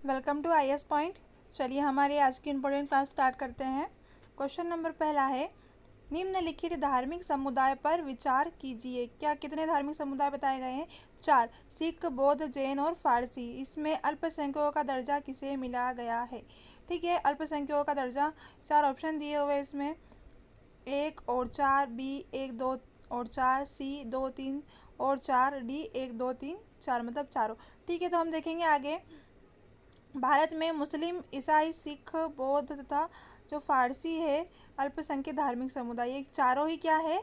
Welcome to I S point. चलिए हमारी आज की इम्पोर्टेंट क्लास स्टार्ट करते हैं। क्वेश्चन नंबर पहला है, निम्नलिखित धार्मिक समुदाय पर विचार कीजिए। क्या कितने धार्मिक समुदाय बताए गए हैं? 4। सिख, बौद्ध, जैन और फारसी। इसमें अल्पसंख्यकों का दर्जा किसे मिला गया है? ठीक है, अल्पसंख्यकों का दर्जा 4 ऑप्शन दिए हुए इसमें 1 और 4, बी 1 2 और 4, सी 2 3 और 4, डी 1 2 3 4, मतलब चारों। ठीक है, तो हम देखेंगे आगे। भारत में मुस्लिम, ईसाई, सिख, बौद्ध तथा जो फारसी है अल्पसंख्यक धार्मिक समुदाय, ये चारों ही क्या है?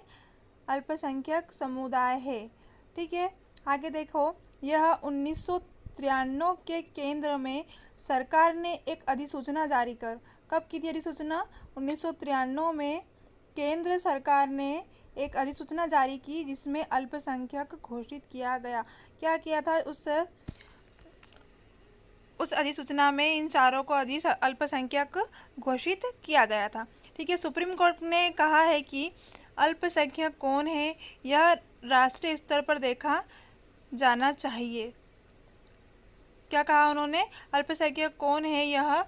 अल्पसंख्यक समुदाय है। ठीक है, आगे देखो। यह 1993 के केंद्र में सरकार ने एक अधिसूचना जारी कर, कब की थी अधिसूचना? 1993 में केंद्र सरकार ने एक अधिसूचना जारी की जिसमें अल्पसंख्यक घोषित किया गया। क्या किया था? उस अधिसूचना में इन चारों को अल्पसंख्यक घोषित किया गया था। ठीक है, सुप्रीम कोर्ट ने कहा है कि अल्पसंख्यक कौन है यह राष्ट्रीय स्तर पर देखा जाना चाहिए। क्या कहा उन्होंने? अल्पसंख्यक कौन है यह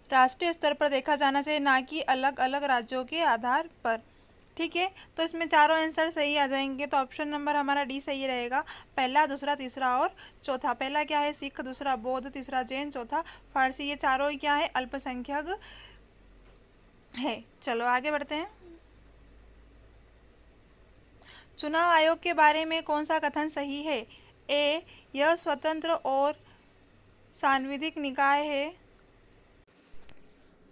राष्ट्रीय स्तर पर देखा जाना चाहिए, ना कि अलग अलग राज्यों के आधार पर। ठीक है, तो इसमें चारों आंसर सही आ जाएंगे, तो ऑप्शन नंबर हमारा डी सही रहेगा। पहला, दूसरा, तीसरा और चौथा। पहला क्या है? सिख, दूसरा बौद्ध, तीसरा जैन, चौथा फारसी। ये चारों ही क्या है? अल्पसंख्यक है। चलो आगे बढ़ते हैं। चुनाव आयोग के बारे में कौन सा कथन सही है? ए, यह स्वतंत्र और सांविधिक निकाय है।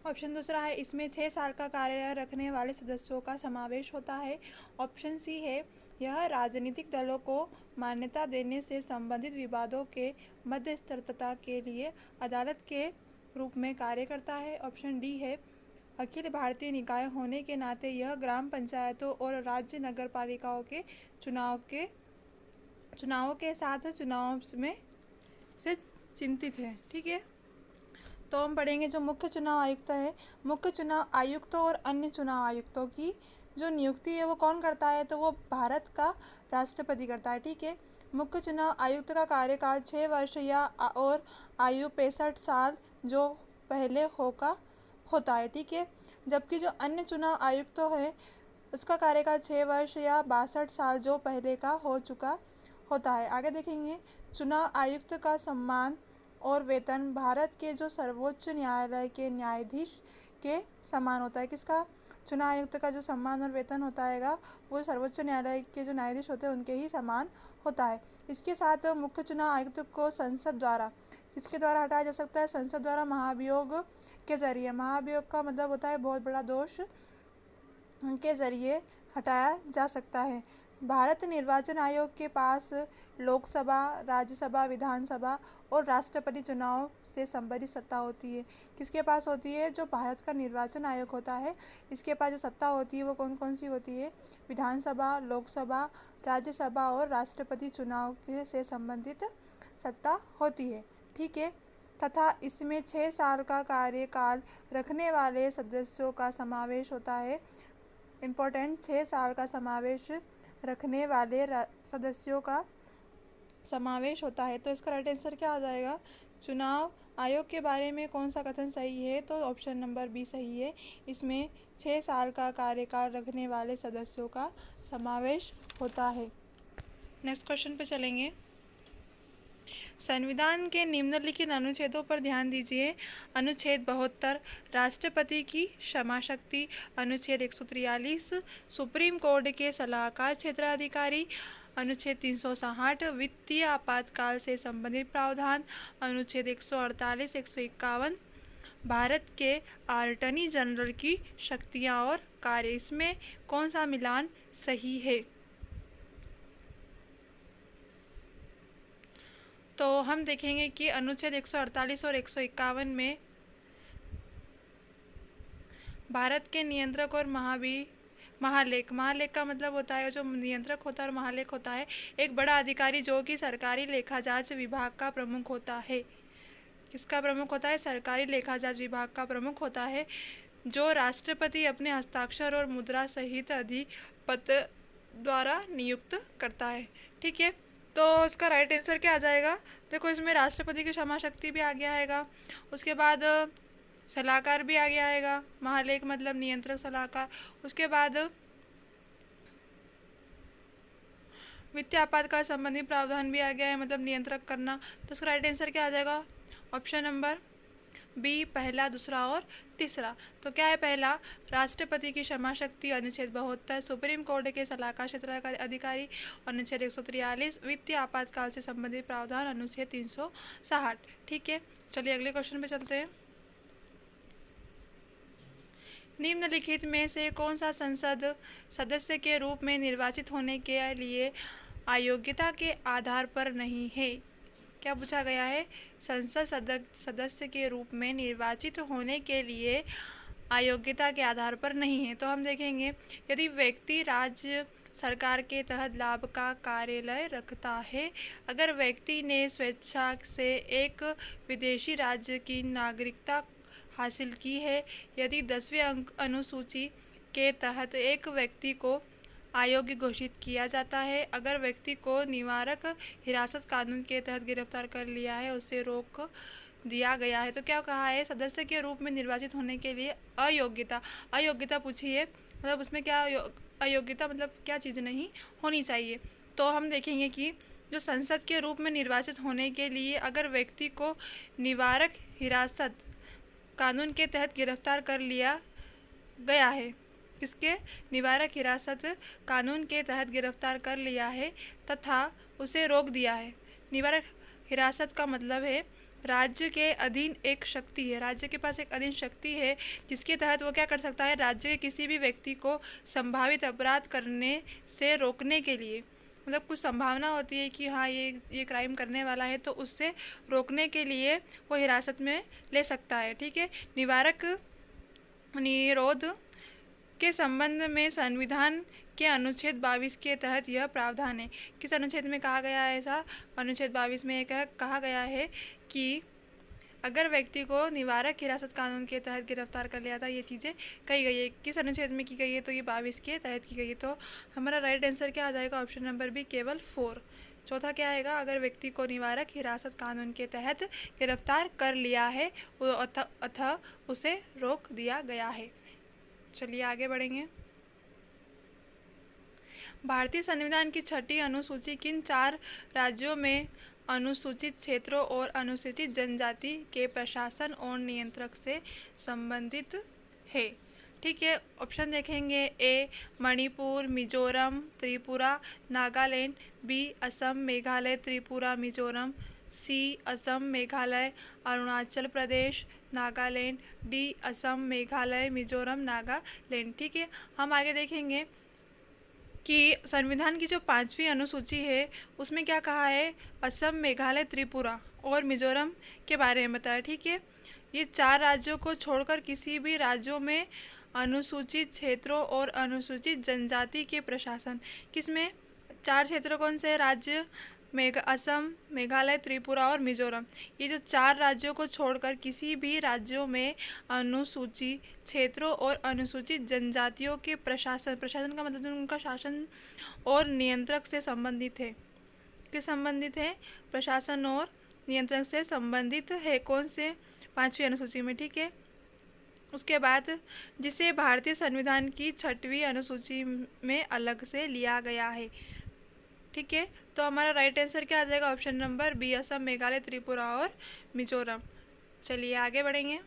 ऑप्शन दूसरा है, इसमें 6 साल का कार्य रखने वाले सदस्यों का समावेश होता है। ऑप्शन सी है, यह राजनीतिक दलों को मान्यता देने से संबंधित विवादों के मध्यस्थता के लिए अदालत के रूप में कार्य करता है। ऑप्शन डी है, अखिल भारतीय निकाय होने के नाते यह ग्राम पंचायतों और राज्य नगर पालिकाओं के चुनावों के साथ चुनाव में से चिंतित है। ठीक है, तो हम पढ़ेंगे जो मुख्य चुनाव आयुक्त है। मुख्य चुनाव आयुक्तों और अन्य चुनाव आयुक्तों की जो नियुक्ति है वो कौन करता है? तो वो भारत का राष्ट्रपति करता है। ठीक है, मुख्य चुनाव आयुक्त का कार्यकाल 6 वर्ष या और आयु 65 साल जो पहले होता है। ठीक है, जबकि जो अन्य चुनाव आयुक्त है उसका कार्यकाल 6 वर्ष या 62 साल जो पहले का हो चुका होता है। आगे देखेंगे, चुनाव आयुक्त का सम्मान और वेतन भारत के जो सर्वोच्च न्यायालय के न्यायाधीश के समान होता है। किसका? चुनाव आयुक्त का जो सम्मान और वेतन होता है वो सर्वोच्च न्यायालय के जो न्यायाधीश होते हैं उनके ही समान होता है। इसके साथ मुख्य चुनाव आयुक्त को संसद द्वारा किसके द्वारा हटाया जा सकता है? संसद द्वारा महाभियोग के जरिए। महाभियोग का मतलब होता है बहुत बड़ा दोष के जरिए हटाया जा सकता है। भारत निर्वाचन आयोग के पास लोकसभा, राज्यसभा, विधानसभा और राष्ट्रपति चुनाव से संबंधित सत्ता होती है। किसके पास होती है? जो भारत का निर्वाचन आयोग होता है इसके पास जो सत्ता होती है वो कौन कौन सी होती है? विधानसभा, लोकसभा, राज्यसभा और राष्ट्रपति चुनाव से संबंधित सत्ता होती है। ठीक है, तथा इसमें 6 साल का कार्यकाल रखने वाले सदस्यों का समावेश होता है। इम्पोर्टेंट, 6 साल का समावेश रखने वाले सदस्यों का समावेश होता है। तो इसका राइट आंसर क्या हो जाएगा? चुनाव आयोग के बारे में कौन सा कथन सही है? तो ऑप्शन नंबर बी सही है। इसमें 6 साल का कार्यकाल रखने वाले सदस्यों का समावेश होता है। नेक्स्ट क्वेश्चन पे चलेंगे। संविधान के निम्नलिखित अनुच्छेदों पर ध्यान दीजिए। अनुच्छेद 72 राष्ट्रपति की क्षमा शक्ति। अनुच्छेद 143 सुप्रीम कोर्ट के सलाहकार क्षेत्राधिकारी। अनुच्छेद 360 वित्तीय आपातकाल से संबंधित प्रावधान। अनुच्छेद 148 151 भारत के अटॉर्नी जनरल की शक्तियाँ और कार्य। इसमें कौन सा मिलान सही है? तो हम देखेंगे कि अनुच्छेद 148 और 151 में भारत के नियंत्रक और महालेख का मतलब होता है जो नियंत्रक होता है और महालेख होता है एक बड़ा अधिकारी जो कि सरकारी लेखा जांच विभाग का प्रमुख होता है। किसका प्रमुख होता है? सरकारी लेखा जांच विभाग का प्रमुख होता है, जो राष्ट्रपति अपने हस्ताक्षर और मुद्रा सहित अधिपति द्वारा नियुक्त करता है। ठीक है, तो इसका राइट आंसर क्या आ जाएगा? देखो इसमें राष्ट्रपति की क्षमा शक्ति भी आ गया आएगा, उसके बाद सलाहकार भी आ गया आएगा, महालेख मतलब नियंत्रक सलाहकार, उसके बाद वित्तीय आपातकाल संबंधी प्रावधान भी आ गया है, मतलब नियंत्रक करना। तो इसका राइट आंसर क्या आ जाएगा? ऑप्शन नंबर बी, पहला, दूसरा और तीसरा। तो क्या है पहला? राष्ट्रपति की क्षमा शक्ति अनुच्छेद 72, सुप्रीम कोर्ट के सलाहकार क्षेत्र का अधिकारी अनुच्छेद 143, वित्तीय आपातकाल से संबंधित प्रावधान अनुच्छेद 360। ठीक है, चलिए अगले क्वेश्चन पे चलते हैं। निम्नलिखित में से कौन सा संसद सदस्य के रूप में निर्वाचित होने के लिए अयोग्यता के आधार पर नहीं है? क्या पूछा गया है? संसद सदस्य के रूप में निर्वाचित होने के लिए अयोग्यता के आधार पर नहीं है। तो हम देखेंगे, यदि व्यक्ति राज्य सरकार के तहत लाभ का कार्यालय रखता है, अगर व्यक्ति ने स्वेच्छा से एक विदेशी राज्य की नागरिकता हासिल की है, यदि 10वीं अनुसूची के तहत एक व्यक्ति को अयोग्य घोषित किया जाता है, अगर व्यक्ति को निवारक हिरासत कानून के तहत गिरफ्तार कर लिया है, उसे रोक दिया गया है। तो क्या कहा है? सदस्य के रूप में निर्वाचित होने के लिए अयोग्यता पूछी है, मतलब उसमें क्या अयोग्यता मतलब क्या चीज़ नहीं होनी चाहिए। तो हम देखेंगे कि जो संसद के रूप में निर्वाचित होने के लिए अगर व्यक्ति को निवारक हिरासत कानून के तहत गिरफ्तार कर लिया गया है, किसके? निवारक हिरासत कानून के तहत गिरफ्तार कर लिया है तथा उसे रोक दिया है। निवारक हिरासत का मतलब है राज्य के अधीन एक शक्ति है, राज्य के पास एक अधीन शक्ति है जिसके तहत वो क्या कर सकता है? राज्य के किसी भी व्यक्ति को संभावित अपराध करने से रोकने के लिए, मतलब कुछ संभावना होती है कि हाँ ये क्राइम करने वाला है, तो उससे रोकने के लिए वो हिरासत में ले सकता है। ठीक है, निवारक निरोध के संबंध में संविधान के अनुच्छेद 22 के तहत यह प्रावधान है। किस अनुच्छेद में कहा गया है ऐसा? अनुच्छेद 22 में कहा गया है कि अगर व्यक्ति को निवारक हिरासत कानून के तहत गिरफ्तार कर लिया था, ये चीज़ें कही गई है। किस अनुच्छेद में की गई है? तो ये 22 के तहत की गई है। तो हमारा राइट आंसर क्या आ जाएगा? ऑप्शन नंबर बी, केवल 4। चौथा क्या आएगा? अगर व्यक्ति को निवारक हिरासत कानून के तहत गिरफ्तार कर लिया है अतः उसे रोक दिया गया है। चलिए आगे बढ़ेंगे। भारतीय संविधान की 6ठी अनुसूची किन 4 राज्यों में अनुसूचित क्षेत्रों और अनुसूचित जनजाति के प्रशासन और नियंत्रण से संबंधित है? ठीक है, ऑप्शन देखेंगे। ए मणिपुर, मिजोरम, त्रिपुरा, नागालैंड, बी असम, मेघालय, त्रिपुरा, मिजोरम, सी असम, मेघालय, अरुणाचल प्रदेश, नागालैंड, डी असम, मेघालय, मिजोरम, नागालैंड। ठीक है, हम आगे देखेंगे कि संविधान की जो 5वीं अनुसूची है उसमें क्या कहा है? असम, मेघालय, त्रिपुरा और मिजोरम के बारे में बताया। ठीक है, ये 4 राज्यों को छोड़कर किसी भी राज्यों में अनुसूचित क्षेत्रों और अनुसूचित जनजाति के प्रशासन, किसमें? 4 क्षेत्र कौन से राज्य? असम, मेघालय, त्रिपुरा और मिजोरम। ये जो 4 राज्यों को छोड़कर किसी भी राज्यों में अनुसूचित क्षेत्रों और अनुसूचित जनजातियों के प्रशासन का मतलब उनका शासन और नियंत्रण से संबंधित है। किस संबंधित है? प्रशासन और नियंत्रण से संबंधित है। कौन से? 5वीं अनुसूची में। ठीक है, उसके बाद जिसे भारतीय संविधान की 6वीं अनुसूची में अलग से लिया गया है। ठीक है, तो हमारा राइट आंसर क्या आ जाएगा? Option number B, Assam, Meghalaya, Tripura और मिजोरम। चलिए आगे बढ़ेंगे।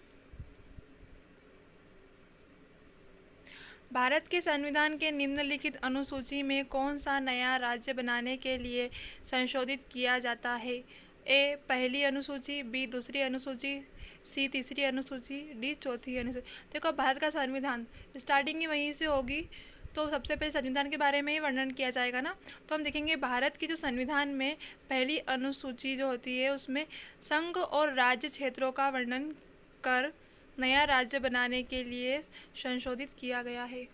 भारत के संविधान के निम्नलिखित अनुसूची में कौन सा नया राज्य बनाने के लिए संशोधित किया जाता है? ए पहली अनुसूची, बी दूसरी अनुसूची, सी तीसरी अनुसूची, डी चौथी अनुसूची। देखो भारत का संविधान स्टार्टिंग ही वहीं से होगी, तो सबसे पहले संविधान के बारे में ही वर्णन किया जाएगा ना। तो हम देखेंगे भारत की जो संविधान में पहली अनुसूची जो होती है उसमें संघ और राज्य क्षेत्रों का वर्णन कर नया राज्य बनाने के लिए संशोधित किया गया है।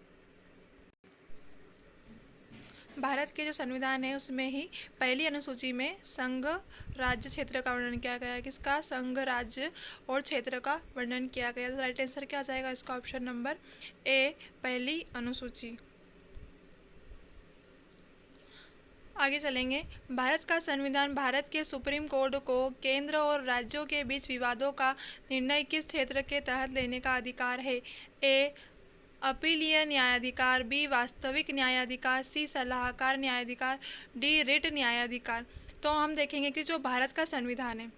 भारत के जो संविधान है उसमें ही पहली अनुसूची में संघ राज्य क्षेत्र का वर्णन किया गया है। किसका? संघ, राज्य और क्षेत्र का वर्णन किया गया। तो राइट आंसर क्या आ जाएगा इसका? ऑप्शन नंबर ए, पहली अनुसूची। आगे चलेंगे। भारत का संविधान भारत के सुप्रीम कोर्ट को केंद्र और राज्यों के बीच विवादों का निर्णय किस क्षेत्र के तहत लेने का अधिकार है? ए. अपीलीय न्यायाधिकार, बी. वास्तविक न्यायाधिकार, सी. सलाहकार न्यायाधिकार, डी. रिट न्यायाधिकार। तो हम देखेंगे कि जो भारत का संविधान है,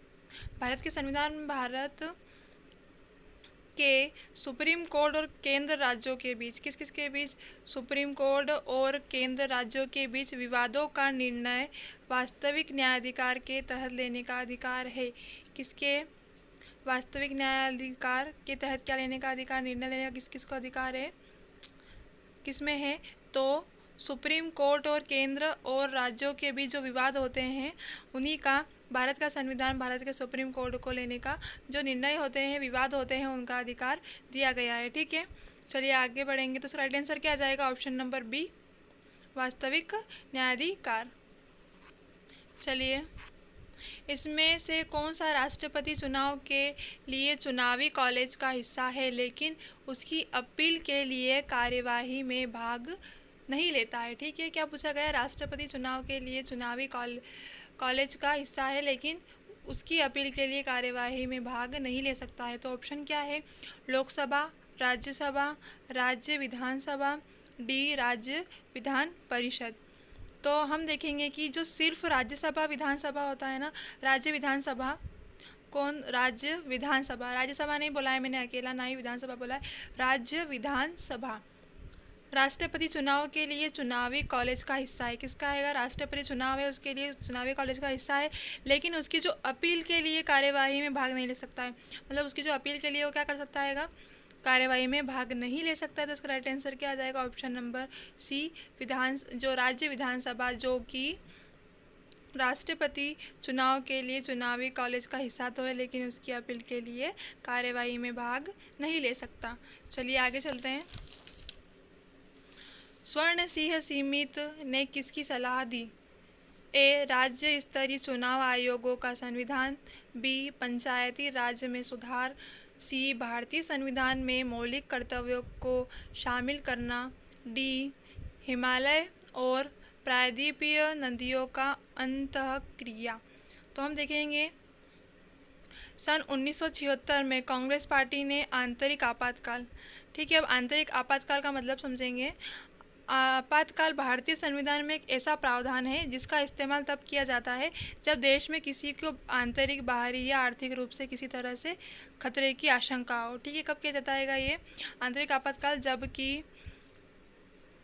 भारत के संविधान भारत के सुप्रीम कोर्ट और केंद्र राज्यों के बीच, किस किस के बीच? सुप्रीम कोर्ट और केंद्र राज्यों के बीच विवादों का निर्णय वास्तविक न्यायाधिकार के तहत लेने का अधिकार है। किसके? वास्तविक न्यायाधिकार के तहत क्या लेने का अधिकार, निर्णय लेने का किस किस को अधिकार है, किसमें है? तो सुप्रीम कोर्ट और केंद्र और राज्यों के बीच जो विवाद होते हैं उन्हीं का भारत का संविधान भारत के सुप्रीम कोर्ट को लेने का, जो निर्णय होते हैं, विवाद होते हैं, उनका अधिकार दिया गया है। ठीक है, चलिए आगे बढ़ेंगे। तो राइट आंसर क्या आ जाएगा? ऑप्शन नंबर बी, वास्तविक न्यायाधिकार। चलिए, इसमें से कौन सा राष्ट्रपति चुनाव के लिए चुनावी कॉलेज का हिस्सा है लेकिन उसकी अपील के लिए कार्यवाही में भाग नहीं लेता है? ठीक है, क्या पूछा गया? राष्ट्रपति चुनाव के लिए चुनावी कॉलेज का हिस्सा है लेकिन उसकी अपील के लिए कार्यवाही में भाग नहीं ले सकता है। तो ऑप्शन क्या है? लोकसभा, राज्यसभा, राज्य विधानसभा, डी. राज्य विधान परिषद। तो हम देखेंगे कि जो सिर्फ राज्यसभा विधानसभा होता है ना, राज्य विधानसभा, कौन? राज्य विधानसभा, राज्यसभा नहीं बोला है मैंने अकेला, ना ही विधानसभा बोला है, राज्य विधानसभा राष्ट्रपति चुनाव के लिए चुनावी कॉलेज का हिस्सा है। किसका है? राष्ट्रपति चुनाव है, उसके लिए चुनावी कॉलेज का हिस्सा है, लेकिन उसकी जो अपील के लिए कार्यवाही में भाग नहीं ले सकता है। मतलब उसकी जो अपील के लिए वो क्या कर सकता है? कार्यवाही में भाग नहीं ले सकता है। तो इसका राइट आंसर क्या आ जाएगा? ऑप्शन नंबर सी, जो राज्य विधानसभा, जो कि राष्ट्रपति चुनाव के लिए चुनावी कॉलेज का हिस्सा तो है लेकिन उसकी अपील के लिए कार्यवाही में भाग नहीं ले सकता। चलिए आगे चलते हैं। स्वर्ण सिंह सीमित ने किसकी सलाह दी? ए. राज्य स्तरीय चुनाव आयोगों का संविधान, बी. पंचायती राज में सुधार, सी. भारतीय संविधान में मौलिक कर्तव्यों को शामिल करना, डी. हिमालय और प्रायद्वीपीय नदियों का अंतःक्रिया। तो हम देखेंगे सन 1976 में कांग्रेस पार्टी ने आंतरिक आपातकाल, ठीक है, अब आंतरिक आपातकाल का मतलब समझेंगे। आपातकाल भारतीय संविधान में एक ऐसा प्रावधान है जिसका इस्तेमाल तब किया जाता है जब देश में किसी को आंतरिक, बाहरी या आर्थिक रूप से किसी तरह से खतरे की आशंका हो। ठीक है, कब किया जाता है ये आंतरिक आपातकाल? जबकि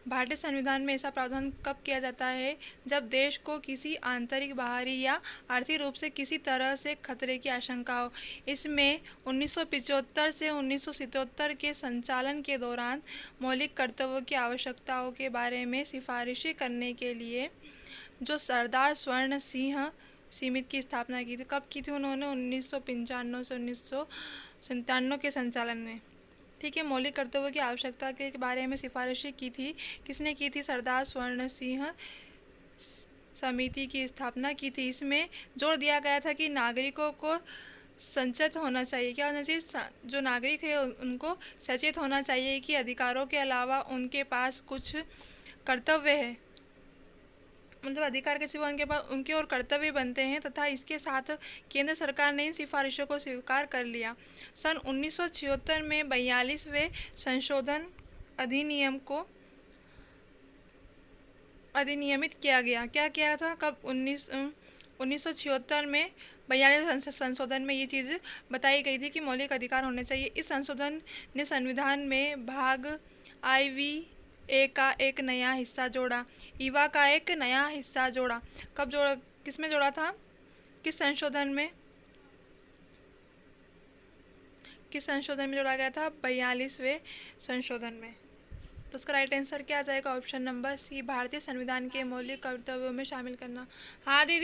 भारतीय संविधान में ऐसा प्रावधान कब किया जाता है? जब देश को किसी आंतरिक, बाहरी या आर्थिक रूप से किसी तरह से खतरे की आशंका हो। इसमें 1975 से 1977 के संचालन के दौरान मौलिक कर्तव्यों की आवश्यकताओं के बारे में सिफारिशें करने के लिए जो सरदार स्वर्ण सिंह समिति की स्थापना की थी, कब की थी उन्होंने? 1995 से 1997 के संचालन में। ठीक है, मौलिक कर्तव्यों की आवश्यकता के बारे में सिफारिशें की थी। किसने की थी? सरदार स्वर्ण सिंह समिति की स्थापना की थी। इसमें जोर दिया गया था कि नागरिकों को सचेत होना चाहिए। क्या होना चाहिए? जो नागरिक है उनको सचेत होना चाहिए कि अधिकारों के अलावा उनके पास कुछ कर्तव्य है, मतलब अधिकार के सिवा उनके पास उनके और कर्तव्य बनते हैं, तथा इसके साथ केंद्र सरकार ने इन सिफारिशों को स्वीकार कर लिया। सन 1976 में 42वें संशोधन अधिनियम को अधिनियमित किया गया। क्या किया था? कब? 1976 में 42वें संशोधन में ये चीज़ बताई गई थी कि मौलिक अधिकार होने चाहिए। इस संशोधन ने संविधान में भाग IV-A का एक नया हिस्सा जोड़ा, ईवा का एक नया हिस्सा जोड़ा। कब जोड़ा? किसमें जोड़ा था? किस संशोधन में? किस संशोधन में जोड़ा गया था? 42वें संशोधन में। तो उसका राइट आंसर क्या आ जाएगा? ऑप्शन नंबर सी, भारतीय संविधान के मौलिक कर्तव्यों में शामिल करना। हाँ दीदी।